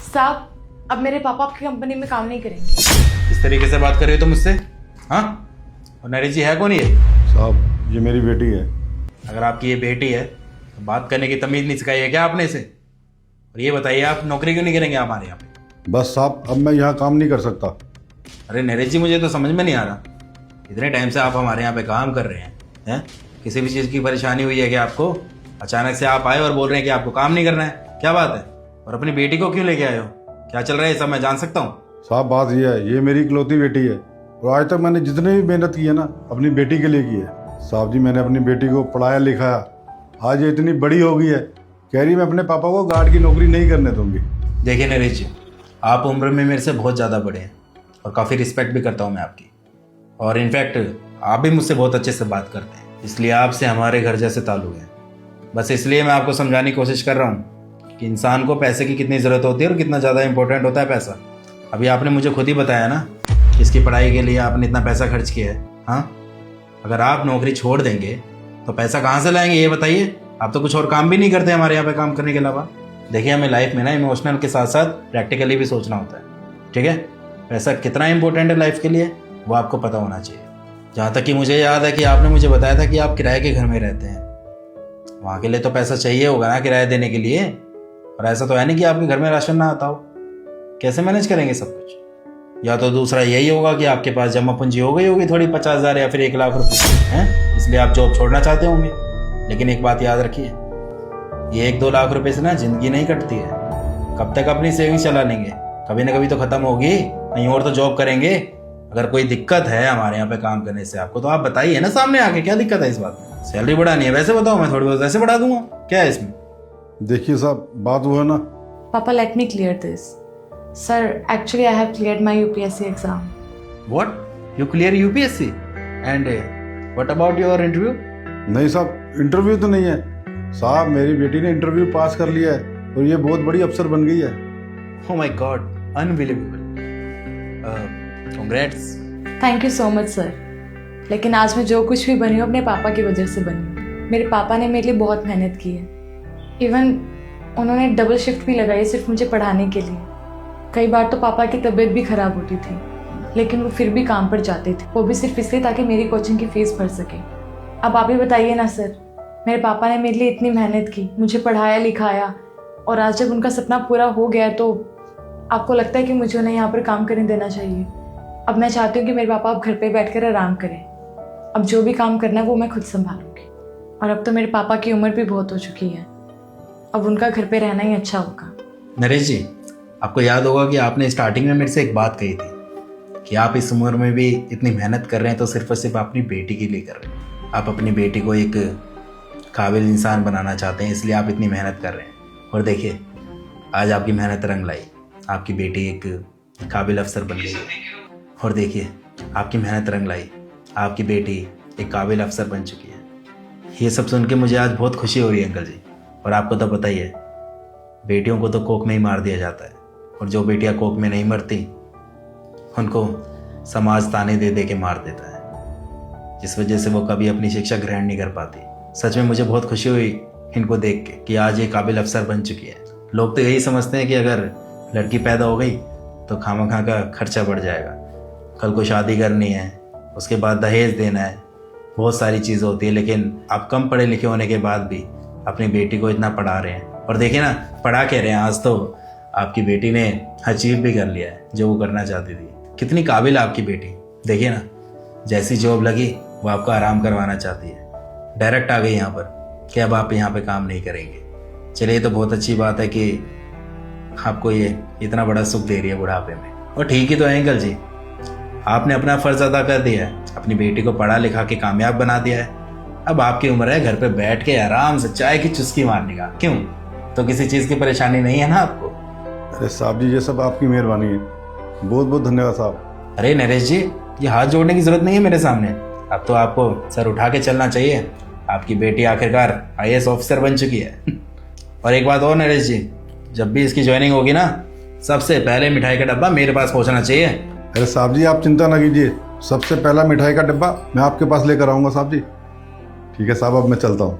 साहब अब मेरे पापा आपकी कंपनी में काम नहीं करेंगे। इस तरीके से बात कर रहे हो तुम मुझसे? हाँ, और नरेश जी है कौन ये? साहब ये मेरी बेटी है। अगर आपकी ये बेटी है तो बात करने की तमीज़ नहीं सिखाई है क्या आपने इसे? और ये बताइए आप नौकरी क्यों नहीं करेंगे हमारे यहाँ पे? बस साहब अब मैं यहाँ काम नहीं कर सकता। अरे नरेश जी मुझे तो समझ में नहीं आ रहा, इतने टाइम से आप हमारे यहाँ पे काम कर रहे हैं, किसी भी चीज़ की परेशानी हुई है कि आपको? अचानक से आप आए और बोल रहे हैं कि आपको काम नहीं करना है, क्या बात है? और अपनी बेटी को क्यों लेके आए हो? क्या चल रहा है ये सब मैं जान सकता हूँ? साहब बात ये है, ये मेरी इकलौती बेटी है और आज तक मैंने जितनी भी मेहनत की है ना अपनी बेटी के लिए की है। साहब जी मैंने अपनी बेटी को पढ़ाया लिखाया, आज ये इतनी बड़ी हो गई है, कह रही मैं अपने पापा को गार्ड की नौकरी नहीं करने दूंगी। देखिए नरेश जी, आप उम्र में मेरे से बहुत ज़्यादा बड़े हैं और काफ़ी रिस्पेक्ट भी करता हूँ मैं आपकी, और इनफैक्ट आप भी मुझसे बहुत अच्छे से बात करते हैं, इसलिए आपसे हमारे घर जैसे ताल्लुक है। बस इसलिए मैं आपको समझाने की कोशिश कर रहा हूँ कि इंसान को पैसे की कितनी ज़रूरत होती है और कितना ज़्यादा इंपॉर्टेंट होता है पैसा। अभी आपने मुझे खुद ही बताया ना कि इसकी पढ़ाई के लिए आपने इतना पैसा खर्च किया है। हाँ, अगर आप नौकरी छोड़ देंगे तो पैसा कहाँ से लाएंगे ये बताइए? आप तो कुछ और काम भी नहीं करते हमारे यहाँ पे काम करने के अलावा। देखिए हमें लाइफ में ना इमोशनल के साथ साथ प्रैक्टिकली भी सोचना होता है, ठीक है? पैसा कितना इंपॉर्टेंट है लाइफ के लिए वो आपको पता होना चाहिए। जहाँ तक कि मुझे याद है कि आपने मुझे बताया था कि आप किराए के घर में रहते हैं, वहाँ के लिए तो पैसा चाहिए होगा ना किराया देने के लिए, और ऐसा तो है नहीं कि आपके घर में राशन ना आता हो। कैसे मैनेज करेंगे सब कुछ? या तो दूसरा यही होगा कि आपके पास जमा पूंजी हो गई होगी थोड़ी 50,000 या फिर 1 लाख रुपए हैं, इसलिए आप जॉब छोड़ना चाहते होंगे। लेकिन एक बात याद रखिए, ये 1-2 लाख रुपए से ना जिंदगी नहीं कटती है। कब तक अपनी सेविंग चला लेंगे? कभी ना कभी तो खत्म होगी, कहीं और तो जॉब करेंगे। अगर कोई दिक्कत है हमारे यहाँ पे काम करने से आपको तो आप बताइए ना सामने आके, क्या दिक्कत है इस बात में? सैलरी बढ़ानी है वैसे बताओ, मैं थोड़ी बहुत वैसे बढ़ा दूंगा, क्या है इसमें? देखिए साहब बात वो है ना। पापा let me clear this. Sir actually I have cleared my UPSC exam. What? You clear UPSC and what about your interview? नहीं साहब इंटरव्यू तो नहीं है साहब, मेरी बेटी ने इंटरव्यू पास कर लिया है और ये बहुत बड़ी अफसर बन गई है। Oh my God, unbelievable. Congrats. Thank you so much sir. लेकिन आज मैं जो कुछ भी बनी हूँ अपने पापा की वजह से बनी हूँ। मेरे पापा ने मेरे लिए बहुत मेहनत की है, इवन उन्होंने डबल शिफ्ट भी लगाई सिर्फ मुझे पढ़ाने के लिए। कई बार तो पापा की तबीयत भी ख़राब होती थी लेकिन वो फिर भी काम पर जाते थे, वो भी सिर्फ इसलिए ताकि मेरी कोचिंग की फ़ीस भर सके। अब आप ही बताइए ना सर, मेरे पापा ने मेरे लिए इतनी मेहनत की, मुझे पढ़ाया लिखाया, और आज जब उनका सपना पूरा हो गया तो आपको लगता है कि मुझे उन्हें यहाँ पर काम करने देना चाहिए? अब मैं चाहती हूँ कि मेरे पापा अब घर पे बैठकर आराम करें। अब जो भी काम करना है वो मैं खुद संभालूंगी, और अब तो मेरे पापा की उम्र भी बहुत हो चुकी है, अब उनका घर पे रहना ही अच्छा होगा। नरेश जी, आपको याद होगा कि आपने स्टार्टिंग में मेरे से एक बात कही थी कि आप इस उम्र में भी इतनी मेहनत कर रहे हैं तो सिर्फ और सिर्फ अपनी बेटी के लिए कर रहे हैं। आप अपनी बेटी को एक काबिल इंसान बनाना चाहते हैं, इसलिए आप इतनी मेहनत कर रहे हैं। और देखिए आज आपकी मेहनत रंग लाई, आपकी बेटी एक काबिल अफसर बन गई है। और देखिए आपकी मेहनत रंग लाई, आपकी बेटी एक काबिल अफसर बन चुकी है। ये सब सुन के मुझे आज बहुत खुशी हो रही है अंकल जी। और आपको तो पता ही है, बेटियों को तो कोख में ही मार दिया जाता है, और जो बेटियां कोख में नहीं मरती उनको समाज ताने दे दे के मार देता है, जिस वजह से वो कभी अपनी शिक्षा ग्रहण नहीं कर पाती। सच में मुझे बहुत खुशी हुई इनको देख के कि आज ये काबिल अफसर बन चुकी है। लोग तो यही समझते हैं कि अगर लड़की पैदा हो गई तो खामखा का खर्चा बढ़ जाएगा, कल को शादी करनी है, उसके बाद दहेज देना है, बहुत सारी चीज़ होती है। लेकिन आप कम पढ़े लिखे होने के बाद भी अपनी बेटी को इतना पढ़ा रहे हैं, और देखिए ना पढ़ा कह रहे हैं, आज तो आपकी बेटी ने अचीव भी कर लिया है जो वो करना चाहती थी। कितनी काबिल है आपकी बेटी। देखिए ना, जैसी जॉब लगी वो आपको आराम करवाना चाहती है, डायरेक्ट आ गई यहाँ पर कि अब आप यहाँ पे काम नहीं करेंगे। चलिए, ये तो बहुत अच्छी बात है कि आपको ये इतना बड़ा सुख दे रही है बुढ़ापे में। और ठीक ही तो है अंकल जी, आपने अपना फ़र्ज अदा कर दिया है, अपनी बेटी को पढ़ा लिखा के कामयाब बना दिया है। अब आपकी उम्र है घर पे बैठ के आराम से चाय की चुस्की मारने का। क्यों? तो किसी चीज़ की परेशानी नहीं है ना आपको? अरे साहब जी ये सब आपकी मेहरबानी है, बहुत बहुत धन्यवाद साहब। अरे नरेश जी, ये हाथ जोड़ने की जरूरत नहीं है मेरे सामने। अब तो आपको सर उठा के चलना चाहिए, आपकी बेटी आखिरकार IAS ऑफिसर बन चुकी है। और एक बात और नरेश जी, जब भी इसकी ज्वाइनिंग होगी ना, सबसे पहले मिठाई का डब्बा मेरे पास पहुंचना चाहिए। अरे साहब जी आप चिंता ना कीजिए, सबसे पहला मिठाई का डिब्बा मैं आपके पास लेकर आऊँगा साहब जी। ठीक है साहब, अब मैं चलता हूँ।